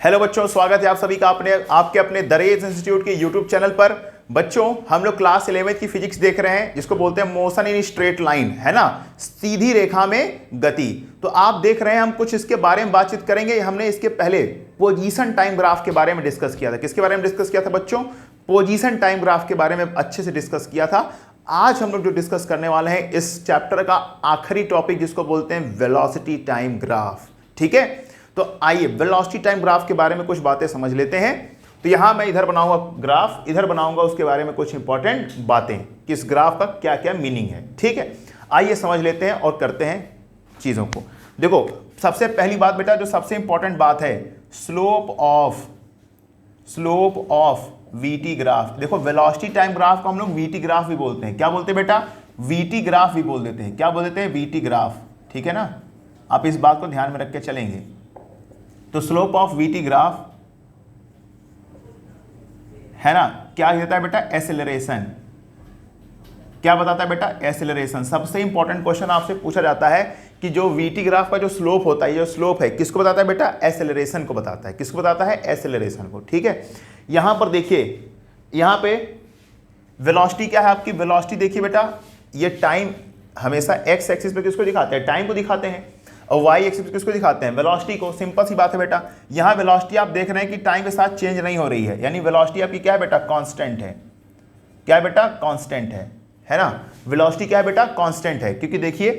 Hello बच्चों, स्वागत है आप सभी का आपके अपने दरेज इंस्टीट्यूट के यूट्यूब चैनल पर। बच्चों, हम लोग क्लास 11वीं की फिजिक्स देख रहे हैं, जिसको बोलते हैं मोशन इन स्ट्रेट लाइन, है ना, सीधी रेखा में गति। तो आप देख रहे हैं, हम कुछ इसके बारे में बातचीत करेंगे। हमने इसके पहले पोजीशन टाइम ग्राफ के बारे में डिस्कस किया था। किसके बारे में डिस्कस किया था बच्चों? पोजीशन टाइम ग्राफ के बारे में अच्छे से डिस्कस किया था। आज हम लोग जो डिस्कस करने वाले हैं इस चैप्टर का आखिरी टॉपिक, जिसको बोलते हैं वेलोसिटी टाइम ग्राफ। ठीक है, तो आइए वेलोसिटी टाइम ग्राफ के बारे में कुछ बातें समझ लेते हैं। तो यहां मैं इधर बनाऊंगा ग्राफ, इधर बनाऊंगा उसके बारे में कुछ इंपॉर्टेंट बातें कि इस ग्राफ का क्या क्या मीनिंग है। ठीक है, आइए समझ लेते हैं और करते हैं चीजों को। देखो, सबसे पहली बात बेटा, जो सबसे इंपॉर्टेंट बात है, स्लोप ऑफ वीटी ग्राफ। देखो, वेलोसिटी टाइम ग्राफ को हम लोग वीटी ग्राफ भी बोलते हैं। क्या बोलते हैं बेटा? वीटी ग्राफ भी बोल देते हैं। क्या बोल देते हैं? VT graph. ठीक है ना, आप इस बात को ध्यान में रख के चलेंगे। तो स्लोप ऑफ वीटी ग्राफ है ना, क्या देता है बेटा? एक्सेलरेशन। क्या बताता है बेटा? एक्सेलरेशन। सबसे इंपॉर्टेंट क्वेश्चन आपसे पूछा जाता है कि जो वीटी ग्राफ का जो स्लोप होता है, जो स्लोप है, किसको बताता है बेटा? एक्सेलरेशन को बताता है। किसको बताता है? एक्सेलरेशन को। ठीक है, यहां पर देखिए, यहां पे वेलोसिटी क्या है आपकी? वेलोसिटी देखिए बेटा, ये टाइम हमेशा एक्स एक्सिस पे किसको दिखाते हैं? टाइम को दिखाते हैं। और वाई एक्सिस किसको दिखाते हैं? वेलोसिटी को। सिंपल सी बात है बेटा, यहां वेलोसिटी आप देख रहे हैं कि टाइम के साथ चेंज नहीं हो रही है, यानी वेलोसिटी आपकी क्या है बेटा? कांस्टेंट है। क्या है बेटा? कांस्टेंट है ना। वेलोसिटी क्या है बेटा? कांस्टेंट है। क्योंकि देखिए,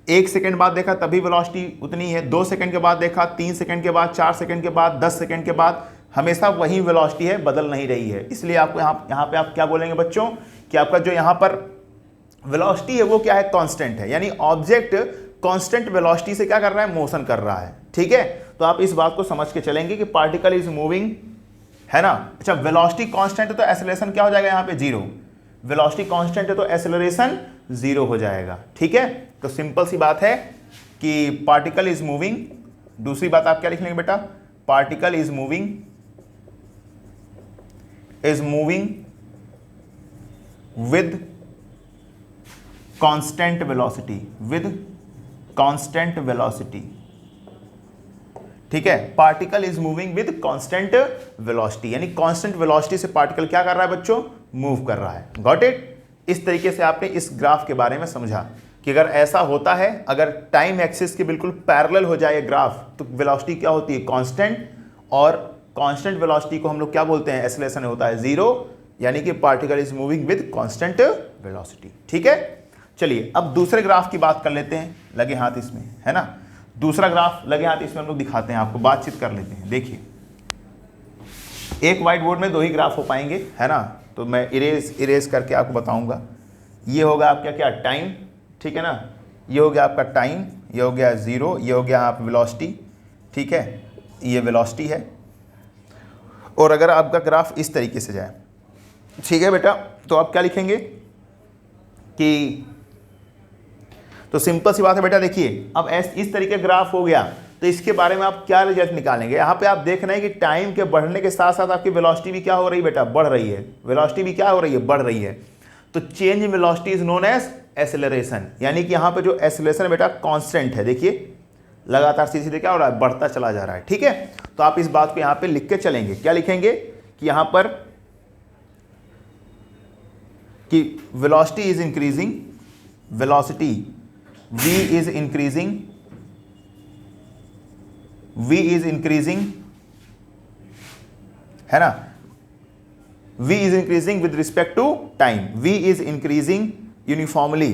1 सेकंड बाद देखा तभी वेलोसिटी उतनी है, 2 सेकंड के बाद देखा, 3 सेकंड के बाद, 4 सेकंड के बाद, 10 सेकंड के बाद, हमेशा वही वेलोसिटी है, बदल नहीं रही है। इसलिए आपको यहाँ पे आप क्या बोलेंगे बच्चों कि आपका जो यहाँ पर वेलोसिटी है वो क्या है? कांस्टेंट है। यानी ऑब्जेक्ट कांस्टेंट वेलोसिटी से क्या कर रहा है? मोशन कर रहा है। ठीक है, तो आप इस बात को समझ के चलेंगे कि पार्टिकल इज मूविंग, है ना। अच्छा, वेलोसिटी कांस्टेंट है तो एक्सेलरेशन क्या हो जाएगा? यहाँ पे 0। वेलोसिटी कांस्टेंट है तो एक्सेलरेशन 0 हो जाएगा। ठीक है, तो सिंपल सी बात है कि पार्टिकल इज मूविंग। दूसरी बात आप क्या लिख लेंगे बेटा? Particle is moving with constant velocity, constant velocity. ठीक है, particle is moving with constant velocity, यानी कांस्टेंट वेलोसिटी से पार्टिकल क्या कर रहा है बच्चों? मूव कर रहा है। Got it? इस तरीके से आपने इस ग्राफ के बारे में समझा कि अगर ऐसा होता है, अगर टाइम एक्सिस के बिल्कुल पैरेलल हो जाए ग्राफ, तो वेलोसिटी क्या होती है? कांस्टेंट। और कांस्टेंट वेलोसिटी को हम लोग क्या बोलते हैं? एक्सेलरेशन होता है 0, यानी कि particle is moving with constant velocity. ठीक है, चलिए अब दूसरे ग्राफ की बात कर लेते हैं, लगे हाथ इसमें, है ना। दूसरा ग्राफ लगे हाथ इसमें हम लोग दिखाते हैं, आपको बातचीत कर लेते हैं। देखिए, एक व्हाइट बोर्ड में 2 ही ग्राफ हो पाएंगे, है ना, तो मैं इरेज करके आपको बताऊंगा। ये होगा आपका क्या? टाइम। ठीक है ना, ये हो गया आपका टाइम, ये हो गया 0, ये हो गया आप वेलोसिटी। ठीक है, ये वेलोसिटी है। और अगर आपका ग्राफ इस तरीके से जाए, ठीक है बेटा, तो आप क्या लिखेंगे कि, तो सिंपल सी बात है बेटा, देखिए अब इस तरीके ग्राफ हो गया, तो इसके बारे में आप क्या रिजल्ट निकालेंगे? यहाँ पे आप देख रहे हैं कि टाइम के बढ़ने के साथ साथ आपकी वेलोसिटी भी क्या हो रही है बेटा? बढ़ रही है। वेलोसिटी भी क्या हो रही है? बढ़ रही है। तो change in velocity is known as acceleration, यानी कि यहाँ पे जो एक्सेलरेशन है बेटा कांस्टेंट है। देखिए, लगातार सीधे सीधे क्या हो रहा है? बढ़ता चला जा रहा है। ठीक है, तो आप इस बात को यहाँ पे लिख के चलेंगे। क्या लिखेंगे कि यहाँ पर कि velocity is increasing, velocity V is increasing, है ना। V is increasing with respect to time. V is increasing uniformly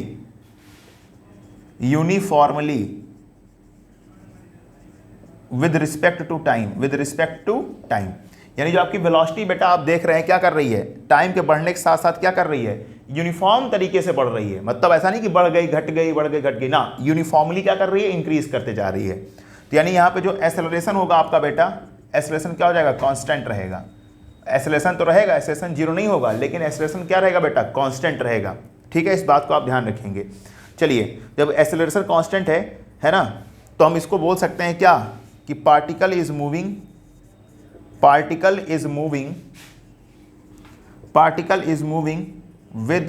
with respect to time, यानी जो आपकी वेलोसिटी बेटा आप देख रहे हैं क्या कर रही है? टाइम के बढ़ने के साथ साथ क्या कर रही है? यूनिफॉर्म तरीके से बढ़ रही है। मतलब ऐसा नहीं कि बढ़ गई घट गई, बढ़ गई घट गई, ना, यूनिफॉर्मली क्या कर रही है? इंक्रीज करते जा रही है। तो यानी यहाँ पे जो एक्सेलरेशन होगा आपका बेटा, एक्सेलरेशन क्या हो जाएगा? कांस्टेंट रहेगा। एक्सेलरेशन तो रहेगा, एक्सेलरेशन 0 नहीं होगा, लेकिन एक्सेलरेशन क्या रहेगा बेटा? कांस्टेंट रहेगा। ठीक है, इस बात को आप ध्यान रखेंगे। चलिए, जब एक्सेलरेशन कांस्टेंट है ना, तो हम इसको बोल सकते हैं क्या कि particle is moving with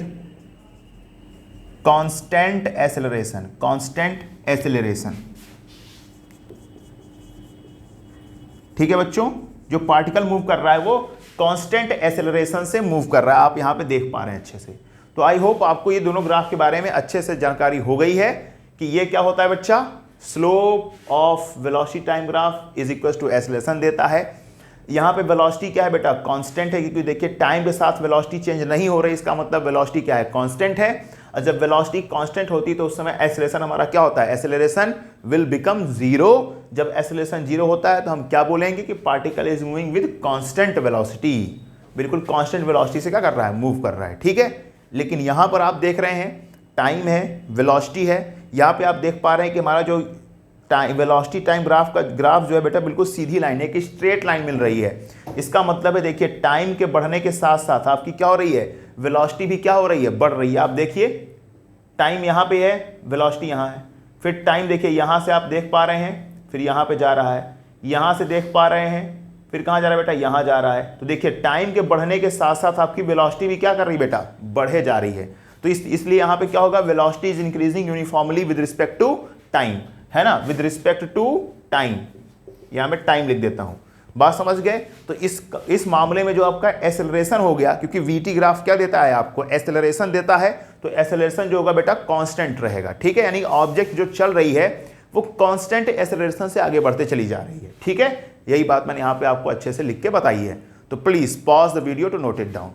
constant acceleration। ठीक है बच्चों, जो पार्टिकल मूव कर रहा है वो कांस्टेंट एक्सेलरेशन से मूव कर रहा है, आप यहां पे देख पा रहे हैं अच्छे से। तो आई होप आपको ये दोनों ग्राफ के बारे में अच्छे से जानकारी हो गई है कि ये क्या होता है बच्चा, slope of velocity time graph is equal to acceleration देता है। यहाँ पे वेलोसिटी क्या है बेटा, कांस्टेंट है, क्योंकि देखिए टाइम के साथ वेलोसिटी चेंज नहीं हो रही, इसका मतलब वेलोसिटी क्या है, कांस्टेंट है। और जब वेलोसिटी कांस्टेंट होती है तो उस समय एक्सेलरेशन हमारा क्या होता है, एक्सेलरेशन विल बिकम जीरो। जब एक्सेलरेशन जीरो होता है तो हम क्या बोलेंगे कि particle is moving with constant velocity, बिल्कुल कांस्टेंट वेलोसिटी से क्या कर रहा है, मूव कर रहा है, ठीक है। लेकिन यहां पर आप देख रहे हैं टाइम है, वेलोसिटी है, यहां पे आप देख पा रहे हैं कि हमारा जो टाइम वेलोसिटी टाइम ग्राफ का ग्राफ जो है बेटा बिल्कुल सीधी लाइन है, कि स्ट्रेट लाइन मिल रही है। इसका मतलब है देखिए टाइम के बढ़ने के साथ साथ आपकी क्या हो रही है, वेलोसिटी भी क्या हो रही है, बढ़ रही है। आप देखिए टाइम यहाँ पे है, वेलोसिटी यहाँ है, फिर टाइम देखिए यहाँ से आप देख पा रहे हैं, फिर यहाँ पे जा रहा है, यहाँ से देख पा रहे हैं, फिर कहाँ जा रहा है बेटा, यहाँ जा रहा है। तो देखिए टाइम के बढ़ने के साथ साथ आपकी वेलोसिटी भी क्या कर रही है बेटा, बढ़े जा रही है। तो इसलिए यहाँ पे क्या होगा, velocity is increasing uniformly with respect to time, है ना, विद रिस्पेक्ट टू टाइम। यहाँ मैं टाइम लिख देता हूं, बात समझ गए। तो इस मामले में जो आपका एक्सेलरेशन हो गया, क्योंकि वीटी ग्राफ क्या देता है आपको, एक्सेलरेशन देता है, तो एक्सेलरेशन जो होगा बेटा कांस्टेंट रहेगा, ठीक है। यानी ऑब्जेक्ट जो चल रही है वो कांस्टेंट एक्सेलरेशन से आगे बढ़ते चली जा रही है, ठीक है। यही बात मैंने यहाँ पे आपको अच्छे से लिख के बताई है। तो please pause the video to note it down.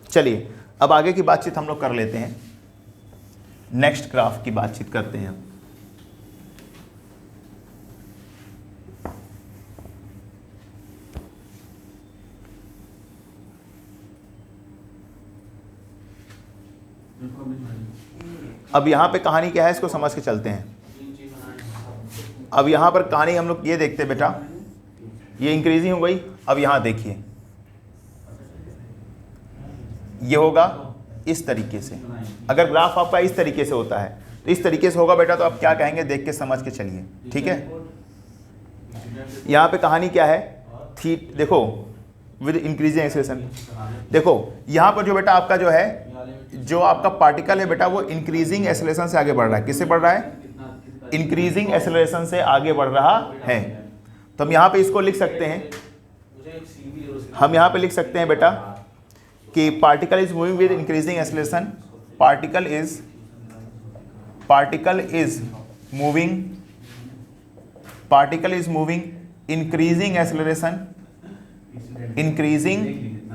चलिए अब आगे की बातचीत हम लोग कर लेते हैं, नेक्स्ट ग्राफ की बातचीत करते हैं। अब यहां पे कहानी क्या है, इसको समझ के चलते हैं। अब यहां पर कहानी हम लोग ये देखते हैं बेटा, ये इंक्रीजिंग हो गई। अब यहां देखिए ये होगा इस तरीके से, अगर ग्राफ आपका इस तरीके से होता है तो इस तरीके से होगा बेटा, तो आप क्या कहेंगे देख के समझ के चलिए, ठीक है। यहां पे कहानी क्या है, देखो विद इंक्रीजिंग एक्सेलरेशन, देखो यहां पर जो बेटा आपका जो है, जो आपका पार्टिकल है बेटा वो इंक्रीजिंग एक्सेलरेशन से आगे बढ़ रहा है। किससे बढ़ रहा है, इंक्रीजिंग एक्सेलरेशन से आगे बढ़ रहा है। तो हम यहां पे इसको लिख सकते हैं, हम यहां पे लिख सकते हैं बेटा कि particle is moving with increasing acceleration, particle is moving increasing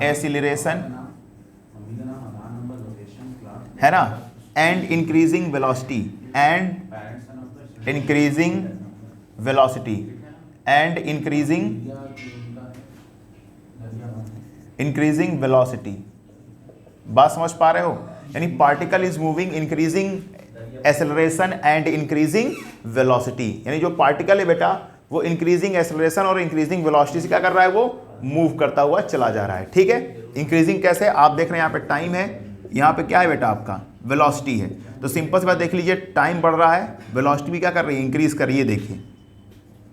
acceleration, है ना, and increasing velocity, increasing velocity. बात समझ पा रहे हो, यानी particle is moving increasing acceleration and increasing velocity, यानी जो पार्टिकल है बेटा वो इंक्रीजिंग एक्सेलरेशन और इंक्रीजिंग वेलोसिटी से क्या कर रहा है, वो मूव करता हुआ चला जा रहा है, ठीक है। इंक्रीजिंग कैसे, आप देख रहे हैं यहाँ पे टाइम है, यहाँ पे क्या है बेटा आपका वेलोसिटी है। तो सिंपल सी बात देख लीजिए, टाइम बढ़ रहा है, वेलोसिटी भी क्या कर रही है, इंक्रीज कर रही है, देखिए।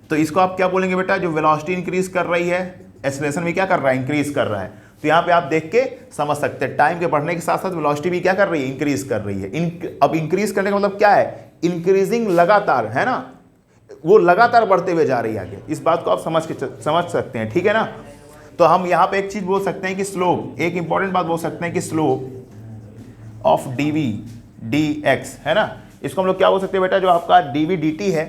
तो इसको आप क्या बोलेंगे बेटा, जो वेलोसिटी इंक्रीज कर रही है, एक्सेलरेशन भी क्या कर रहा है, इंक्रीज कर रहा है। तो यहाँ पे आप देख के समझ सकते हैं, टाइम के बढ़ने के साथ साथ वेलोसिटी भी क्या कर रही है, इंक्रीज कर रही है। अब इंक्रीज करने का मतलब क्या है, इंक्रीजिंग लगातार, है ना, वो लगातार बढ़ते हुए जा रही है आगे। इस बात को आप समझ सकते हैं, ठीक है ना। तो हम यहाँ पे एक चीज बोल सकते हैं कि स्लोप, एक इंपॉर्टेंट बात बोल सकते हैं कि slope of d v d x, है ना, इसको हम लोग क्या बोल सकते हैं बेटा, जो आपका डीवी डी टी है,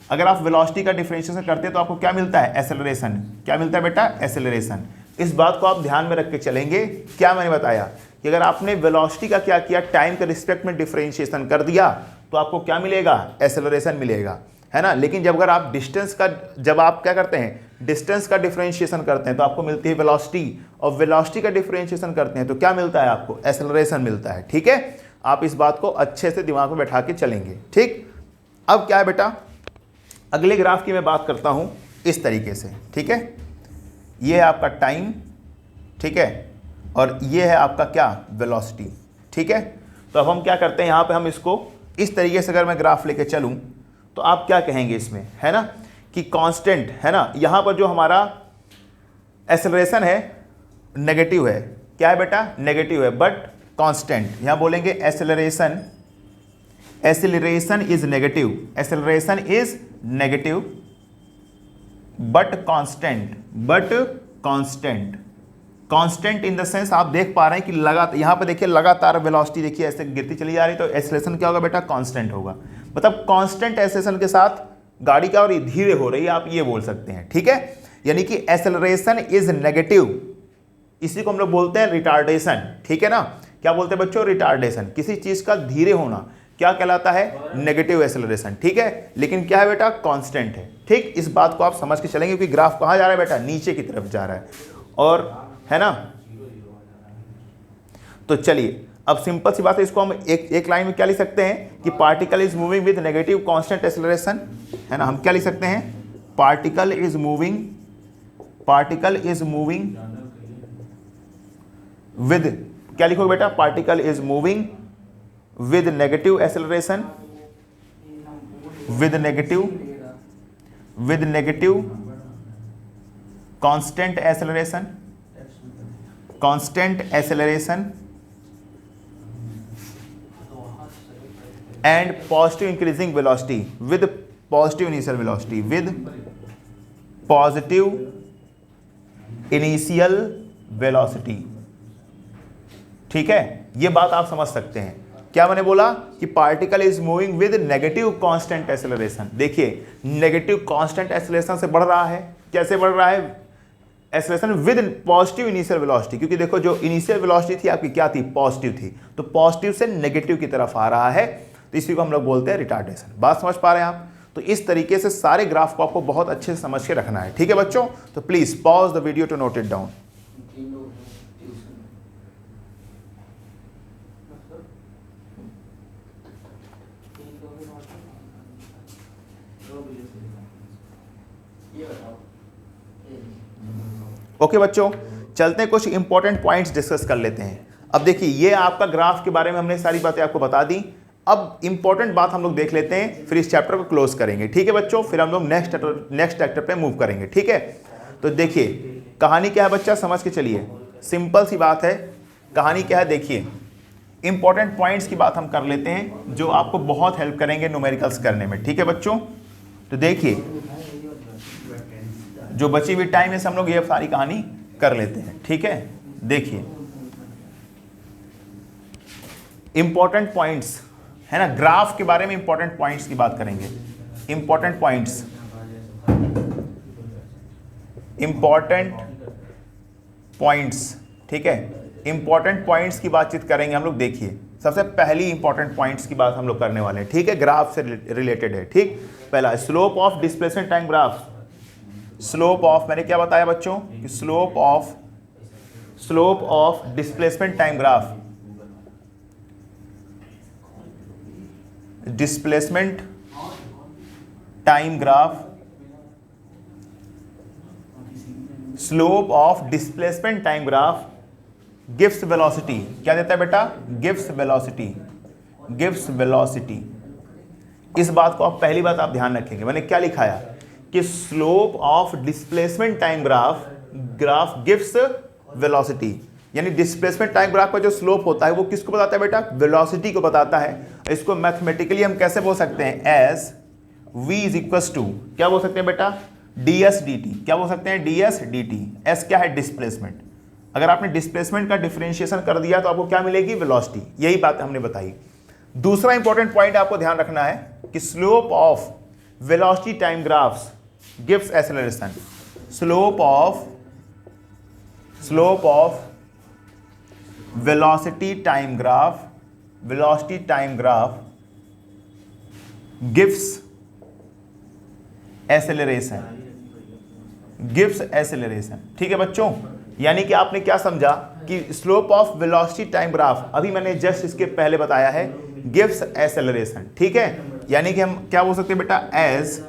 अगर आप वेलोसिटी का डिफरेंशिएशन करते हैं तो आपको क्या मिलता है, एक्सेलरेशन। क्या मिलता है बेटा, एक्सेलरेशन। इस बात को आप ध्यान में रख के चलेंगे, क्या मैंने बताया कि अगर आपने वेलोसिटी का क्या किया, टाइम के रिस्पेक्ट में डिफरेंशिएशन कर दिया तो आपको क्या मिलेगा, एक्सेलरेशन मिलेगा, है ना। लेकिन जब अगर आप डिस्टेंस का, जब आप क्या करते हैं, डिस्टेंस का डिफरेंशिएशन करते हैं तो आपको मिलती है वेलोसिटी, और वेलोसिटी का डिफरेंशिएशन करते हैं तो क्या मिलता है आपको, एक्सेलरेशन मिलता है, ठीक है। आप इस बात को अच्छे से दिमाग में बैठा के चलेंगे, ठीक। अब क्या है बेटा, अगले ग्राफ की मैं बात करता हूं इस तरीके से, ठीक है। ये है आपका टाइम, ठीक है, और ये है आपका क्या, वेलोसिटी, ठीक है। तो अब हम क्या करते हैं, यहाँ पे हम इसको इस तरीके से अगर मैं ग्राफ लेके चलूं तो आप क्या कहेंगे इसमें, है ना, कि कांस्टेंट, है ना, यहाँ पर जो हमारा एक्सेलरेशन है, नेगेटिव है, क्या है बेटा, नेगेटिव है, बट कांस्टेंट। यहां बोलेंगे acceleration, acceleration is negative, acceleration is negative but constant, but constant. Constant in the sense आप देख पा रहे हैं कि लगातार, यहां पे देखिए लगातार वेलोसिटी देखिए ऐसे गिरती चली जा रही, तो एसेलरेशन क्या होगा बेटा, कांस्टेंट होगा। मतलब कांस्टेंट एसेलरेशन के साथ गाड़ी क्या हो रही है, धीरे हो रही है, आप ये बोल सकते हैं, ठीक है। यानी कि एसेलरेशन इज नेगेटिव, इसी को हम लोग बोलते हैं रिटार्डेशन, ठीक है ना। क्या बोलते हैं बच्चों, रिटार्डेशन। किसी चीज का धीरे होना क्या कहलाता है, नेगेटिव एसेलरेशन, ठीक है। लेकिन क्या है बेटा, कांस्टेंट है, ठीक। इस बात को आप समझ के चलेंगे कि ग्राफ कहां जा रहा है बेटा, नीचे की तरफ जा रहा है, और है ना। तो चलिए अब सिंपल सी बात है, इसको हम एक लाइन में क्या लिख सकते हैं कि particle is moving with negative constant acceleration, है ना। हम क्या लिख सकते हैं, पार्टिकल इज मूविंग विद, क्या लिखोगे बेटा, particle is moving with negative acceleration, with negative constant acceleration and positive increasing velocity with positive initial velocity, with positive initial velocity, ठीक है। ये बात आप समझ सकते हैं। क्या मैंने बोला कि particle is moving with negative constant acceleration. देखिए नेगेटिव कांस्टेंट एक्सेलरेशन से बढ़ रहा है, कैसे बढ़ रहा है, acceleration with positive initial velocity, क्योंकि देखो जो इनिशियल वेलोसिटी थी आपकी क्या थी, पॉजिटिव थी, तो पॉजिटिव से नेगेटिव की तरफ आ रहा है, तो इसी को हम लोग बोलते हैं रिटार्डेशन। बात समझ पा रहे हैं आप। तो इस तरीके से सारे ग्राफ को आपको बहुत अच्छे से समझ के रखना है, ठीक है बच्चों। तो please pause the video to note it down. Okay बच्चों, चलते हैं कुछ इंपॉर्टेंट पॉइंट्स डिस्कस कर लेते हैं। अब देखिए ये आपका ग्राफ के बारे में हमने सारी बातें आपको बता दी। अब इंपॉर्टेंट बात हम लोग देख लेते हैं, फिर इस चैप्टर को क्लोज करेंगे, ठीक है बच्चों। फिर हम लोग नेक्स्ट चैप्टर पे मूव करेंगे, ठीक है। तो देखिए कहानी क्या है बच्चा, समझ के चलिए, सिंपल सी बात है। कहानी क्या है, देखिए इंपॉर्टेंट पॉइंट्स की बात हम कर लेते हैं जो आपको बहुत हेल्प करेंगे न्यूमेरिकल्स करने में, ठीक है बच्चों। तो देखिए जो बची हुई टाइम है हम लोग ये सारी कहानी कर लेते हैं, ठीक है। देखिए इंपॉर्टेंट पॉइंट्स है ना, ग्राफ के बारे में इंपॉर्टेंट पॉइंट्स की बात करेंगे। इंपॉर्टेंट पॉइंट्स, ठीक है। इंपॉर्टेंट पॉइंट्स की बातचीत करेंगे हम लोग। देखिए सबसे पहली इंपॉर्टेंट पॉइंट्स की बात हम लोग करने वाले हैं, ठीक है, ग्राफ से रिलेटेड है, ठीक। पहला slope of displacement time graph. Slope of, मैंने क्या बताया बच्चों कि slope of displacement time graph, displacement time graph, slope of displacement time graph gives velocity. क्या देता है बेटा, गिव्स वेलोसिटी। इस बात को आप पहली बात आप ध्यान रखेंगे। मैंने क्या लिखाया कि slope of displacement time graph gives velocity, यानी डिस्प्लेसमेंट टाइम ग्राफ का जो स्लोप होता है वो किसको बताता है बेटा, वेलोसिटी को बताता है। इसको मैथमेटिकली हम कैसे बोल सकते हैं, as v is equal to, क्या बोल सकते हैं बेटा, ds dt। क्या बोल सकते हैं, ds dt। s क्या है, डिस्प्लेसमेंट। अगर आपने डिस्प्लेसमेंट का डिफरेंशिएशन कर दिया तो आपको क्या मिलेगी, वेलोसिटी। यही बात हमने बताई। दूसरा इंपॉर्टेंट पॉइंट आपको ध्यान रखना है कि slope of velocity time graphs gives acceleration. Slope of velocity time graph gives acceleration, ठीक है बच्चों। यानी कि आपने क्या समझा कि slope of velocity time graph, अभी मैंने जस्ट इसके पहले बताया है, गिव्स एक्सेलरेशन, ठीक है। यानी कि हम क्या बोल सकते हैं बेटा, as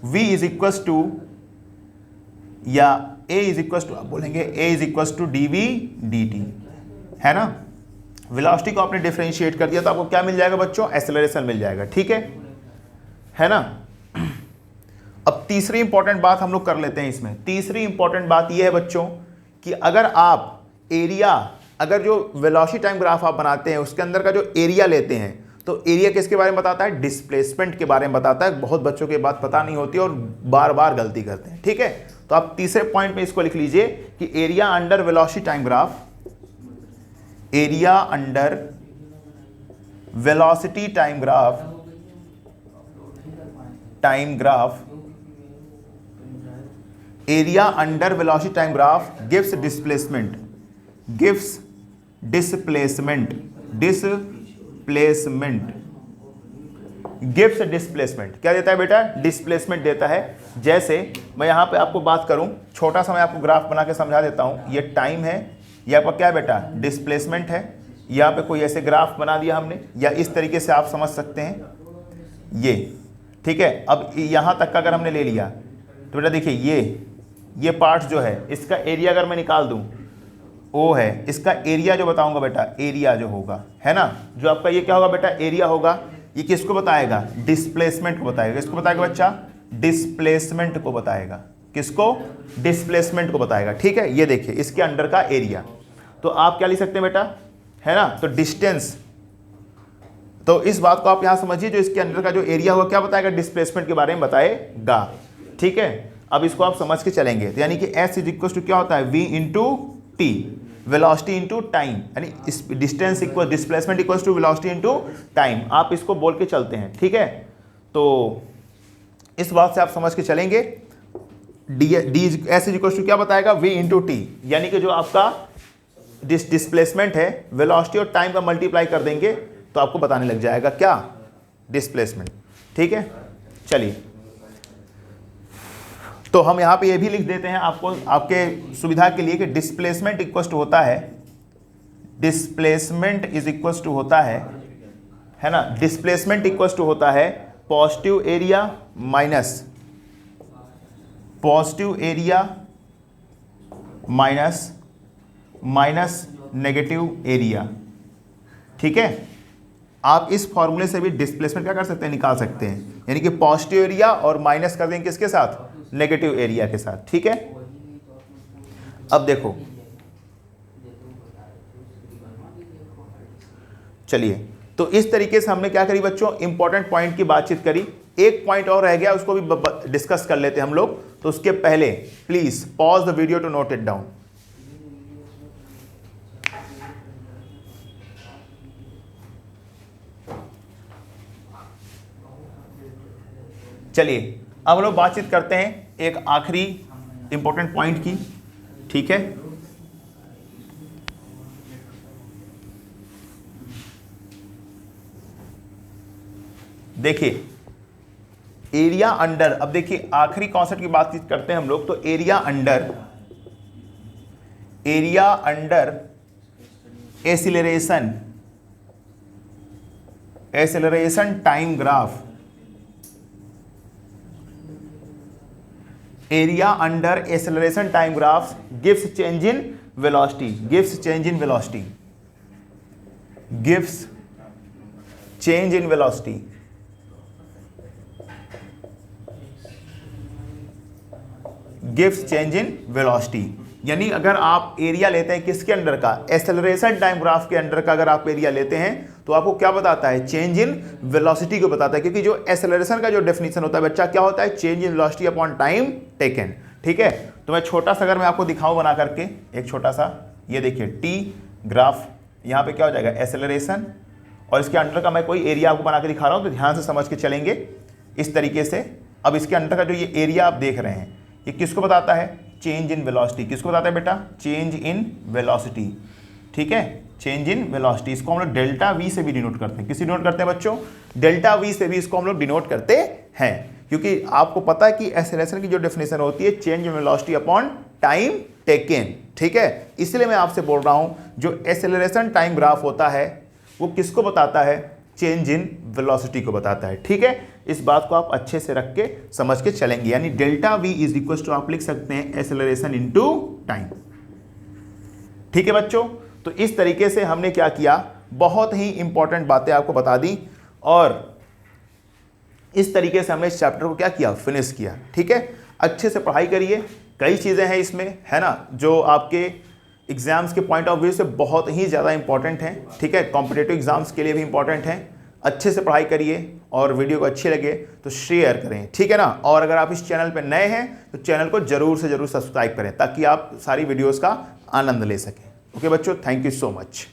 v is equal to, या a इज इक्वल टू, आप बोलेंगे a is equal to dv dt, है ना। वेलोसिटी को आपने डिफरेंशिएट कर दिया तो आपको क्या मिल जाएगा बच्चों, एक्सेलरेशन मिल जाएगा, ठीक है ना। अब तीसरी इंपॉर्टेंट बात हम लोग कर लेते हैं इसमें। तीसरी इंपॉर्टेंट बात यह है बच्चों कि अगर आप एरिया, अगर जो वेलोसिटी टाइम ग्राफ आप बनाते हैं उसके अंदर का जो एरिया लेते हैं, तो एरिया किसके बारे में बताता है? डिस्प्लेसमेंट के बारे में बताता है। बहुत बच्चों के बात पता नहीं होती और बार बार गलती करते हैं, ठीक है। तो आप तीसरे पॉइंट में इसको लिख लीजिए कि area under velocity time graph, area under velocity time graph, area under velocity time graph gives displacement, क्या देता है बेटा? डिस्प्लेसमेंट देता है। जैसे मैं यहां पे आपको बात करूं, छोटा सा मैं आपको ग्राफ बना के समझा देता हूं। ये टाइम है, ये आपका क्या है बेटा? डिस्प्लेसमेंट है। यहां पे कोई ऐसे ग्राफ बना दिया हमने, या इस तरीके से आप समझ सकते हैं ये, ठीक है। अब यहां तक का अगर हमने ले लिया तो बेटा देखिए ये पार्ट जो है इसका एरिया अगर मैं निकाल दूं, ओ है, इसका एरिया जो बताऊंगा बेटा, एरिया जो होगा, है ना, जो आपका ये क्या होगा बेटा? एरिया होगा। ये किसको बताएगा? डिस्प्लेसमेंट को बताएगा। किसको बताएगा बच्चा? डिस्प्लेसमेंट को बताएगा। किसको? डिस्प्लेसमेंट को बताएगा, ठीक है। ये देखिए इसके अंडर का एरिया, तो आप क्या लिख सकते हैं बेटा, है ना, तो डिस्टेंस। तो इस बात को आप यहां समझिए, जो इसके अंदर का जो एरिया होगा क्या बताएगा? डिस्प्लेसमेंट के बारे में बताएगा, ठीक है। अब इसको आप समझ के चलेंगे, तो यानी कि एस इज इक्वल टू क्या होता है? V into T, velocity into time, यानी distance equal displacement equals to velocity into time. आप इसको बोल के चलते हैं, ठीक है। तो इस बात से आप समझ के चलेंगे। D s is equal to क्या बताएगा? वी इंटू टी, यानी कि जो आपका डिस्प्लेसमेंट है वेलोसिटी और टाइम का मल्टीप्लाई कर देंगे तो आपको बताने लग जाएगा क्या? डिस्प्लेसमेंट, ठीक है। चलिए, तो हम यहां पे ये भी लिख देते हैं आपको, आपके सुविधा के लिए, कि डिस्प्लेसमेंट इक्वल टू होता है, डिस्प्लेसमेंट इज इक्वल टू होता है ना, डिस्प्लेसमेंट इक्वल टू होता है positive area minus negative area, ठीक है। आप इस फॉर्मूले से भी डिस्प्लेसमेंट क्या कर सकते हैं? निकाल सकते हैं, यानी कि पॉजिटिव एरिया और माइनस कर देंगे किसके साथ? नेगेटिव एरिया के साथ, ठीक है। अब देखो, चलिए, तो इस तरीके से हमने क्या करी बच्चों? इंपॉर्टेंट पॉइंट की बातचीत करी। एक पॉइंट और रह गया, उसको भी डिस्कस कर लेते हैं हम लोग। तो उसके पहले please pause the video to note it down. चलिए, अब हम लोग बातचीत करते हैं एक आखिरी इंपॉर्टेंट पॉइंट की, ठीक है। देखिए एरिया अंडर, अब देखिए आखिरी कॉन्सेप्ट की बातचीत करते हैं हम लोग। तो area under acceleration time graph, area under acceleration time graph gives change in velocity, gives change in velocity, यानी अगर आप एरिया लेते हैं किसके अंडर का? एक्सेलरेशन टाइम ग्राफ के अंडर का अगर आप एरिया लेते हैं तो आपको क्या बताता है? चेंज इन वेलोसिटी को बताता है, क्योंकि जो एक्सेलरेशन का जो डेफिनेशन होता है बच्चा क्या होता है? Change in velocity upon time taken, ठीक है। तो मैं छोटा सा अगर मैं आपको दिखाऊं बना करके, एक छोटा सा, ये देखिए टी ग्राफ, यहां पे क्या हो जाएगा? एक्सेलरेशन, और इसके अंडर का मैं कोई एरिया आपको बना के दिखा रहा हूं, तो ध्यान से समझ के चलेंगे इस तरीके से। अब इसके अंडर का जो ये एरिया आप देख रहे हैं, ये किसको बताता है? Change in velocity. किसको बताता है बेटा? चेंज इन वेलोसिटी, ठीक है, चेंज इन वेलोसिटी। इसको हम लोग डेल्टा वी से भी डिनोट करते हैं। किसी डिनोट करते हैं बच्चों? डेल्टा वी से भी इसको हम लोग डिनोट करते हैं, क्योंकि आपको पता है कि एक्सेलरेशन की जो डेफिनेशन होती है change in velocity upon time taken, ठीक है। इसलिए मैं आपसे बोल रहा हूं, जो एक्सेलरेशन टाइम ग्राफ होता है वो किसको बताता है? चेंज इन वेलोसिटी को बताता है, ठीक है। इस बात को आप अच्छे से रख के समझ के चलेंगे, यानी delta v is equal to आप लिख सकते हैं एक्सेलरेशन इनटू टाइम, ठीक है बच्चों। तो इस तरीके से हमने क्या किया? बहुत ही इंपॉर्टेंट बातें आपको बता दी, और इस तरीके से हमने इस चैप्टर को क्या किया? फिनिश किया, ठीक है। अच्छे से पढ़ाई करिए, कई चीज़ें हैं इसमें, है ना, जो आपके एग्जाम्स के पॉइंट ऑफ व्यू से बहुत ही ज़्यादा इंपॉर्टेंट हैं, ठीक है, कॉम्पिटेटिव एग्जाम्स के लिए भी इंपॉर्टेंट हैं। अच्छे से पढ़ाई करिए और वीडियो को अच्छी लगे तो शेयर करें, ठीक है ना। और अगर आप इस चैनल पर नए हैं तो चैनल को जरूर से जरूर सब्सक्राइब करें ताकि आप सारी वीडियोज़ का आनंद ले सकें। ओके बच्चों, थैंक यू सो मच।